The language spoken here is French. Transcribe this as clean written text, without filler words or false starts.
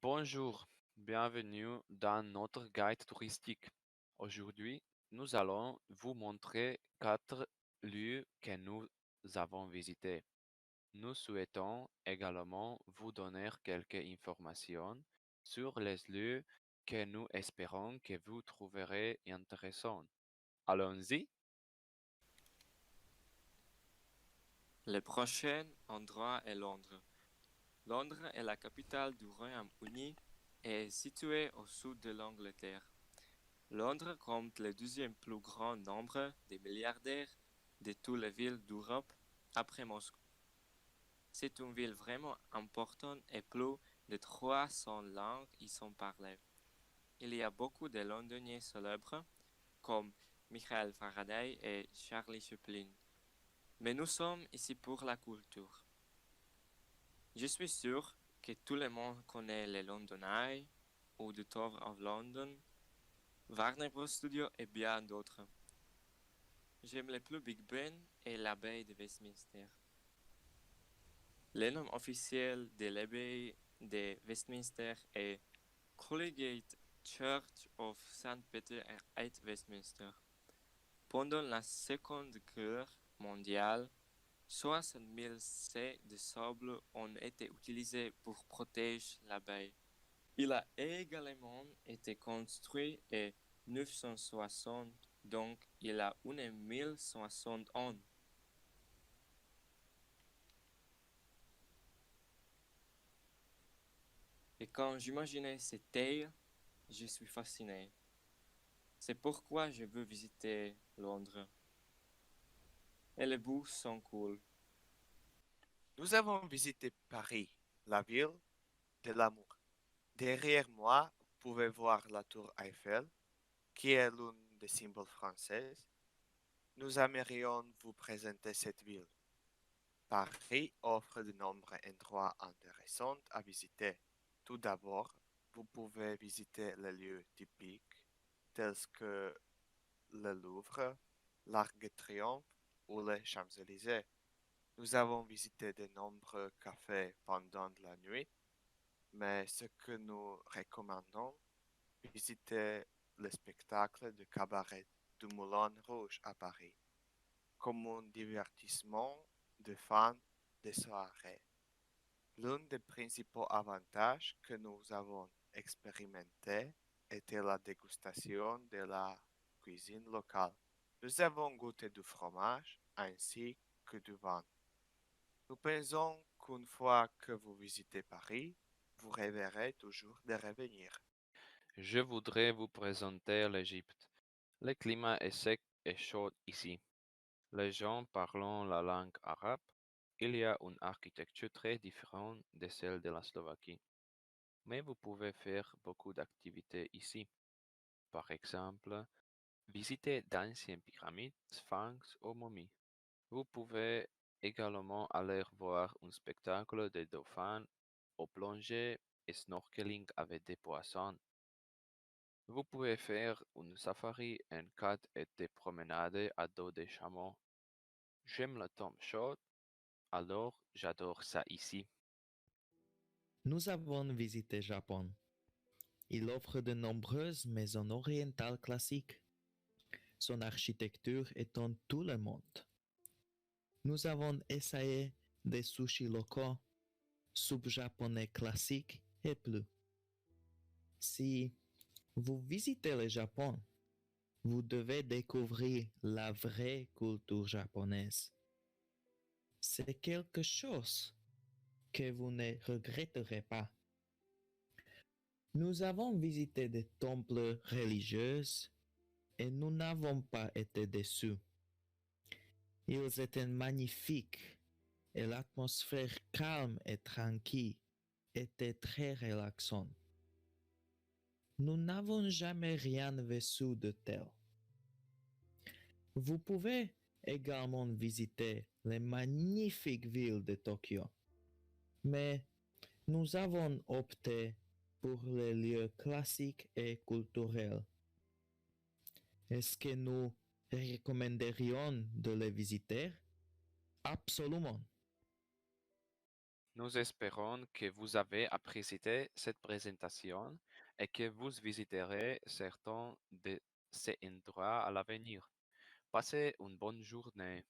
Bonjour, bienvenue dans notre guide touristique. Aujourd'hui, nous allons vous montrer 4 lieux que nous avons visités. Nous souhaitons également vous donner quelques informations sur les lieux que nous espérons que vous trouverez intéressants. Allons-y. Le prochain endroit est Londres. Londres est la capitale du Royaume-Uni et est située au sud de l'Angleterre. Londres compte le deuxième plus grand nombre de milliardaires de toutes les villes d'Europe après Moscou. C'est une ville vraiment importante et plus de 300 langues y sont parlées. Il y a beaucoup de Londoniens célèbres comme Michael Faraday et Charlie Chaplin. Mais nous sommes ici pour la culture. Je suis sûr que tout le monde connaît les London Eye ou The Tower of London, Warner Bros. Studio et bien d'autres. J'aime le plus Big Ben et l'abbaye de Westminster. Le nom officiel de l'abbaye de Westminster est Collegiate Church of St. Peter at Westminster. Pendant la Seconde Guerre mondiale, 60 000 saies de sable ont été utilisées pour protéger l'abbaye. Il a également été construit en 960, donc il a une 1060 ans. Et quand j'imaginais cette taille, je suis fasciné. C'est pourquoi je veux visiter Londres. Et les bus sont cool. Nous avons visité Paris, la ville de l'amour. Derrière moi, vous pouvez voir la tour Eiffel, qui est l'un des symboles français. Nous aimerions vous présenter cette ville. Paris offre de nombreux endroits intéressants à visiter. Tout d'abord, vous pouvez visiter les lieux typiques tels que le Louvre, l'Arc de Triomphe ou les Champs-Élysées. Nous avons visité de nombreux cafés pendant la nuit, mais ce que nous recommandons, visiter le spectacle de cabaret du Moulin Rouge à Paris, comme un divertissement de fans de soirée. L'un des principaux avantages que nous avons expérimenté était la dégustation de la cuisine locale. Nous avons goûté du fromage ainsi que du vin. Nous pensons qu'une fois que vous visitez Paris, vous rêverez toujours de revenir. Je voudrais vous présenter l'Égypte. Le climat est sec et chaud ici. Les gens parlant la langue arabe, il y a une architecture très différente de celle de la Slovaquie. Mais vous pouvez faire beaucoup d'activités ici. Par exemple, visiter d'anciennes pyramides, sphinx ou momies. Vous pouvez également aller voir un spectacle de dauphins au plongée et snorkeling avec des poissons. Vous pouvez faire un safari en cas et des promenades à dos des chameaux. J'aime le temps chaud, alors j'adore ça ici. Nous avons visité Japon. Il offre de nombreuses maisons orientales classiques. Son architecture est en tout le monde. Nous avons essayé des sushis locaux, soupes japonais classiques et plus. Si vous visitez le Japon, vous devez découvrir la vraie culture japonaise. C'est quelque chose que vous ne regretterez pas. Nous avons visité des temples religieux et nous n'avons pas été déçus. Ils étaient magnifiques et l'atmosphère calme et tranquille était très relaxante. Nous n'avons jamais rien vécu de tel. Vous pouvez également visiter les magnifiques villes de Tokyo, mais nous avons opté pour les lieux classiques et culturels. Est-ce que nous recommanderions de les visiter? Absolument. Nous espérons que vous avez apprécié cette présentation et que vous visiterez certains de ces endroits à l'avenir. Passez une bonne journée.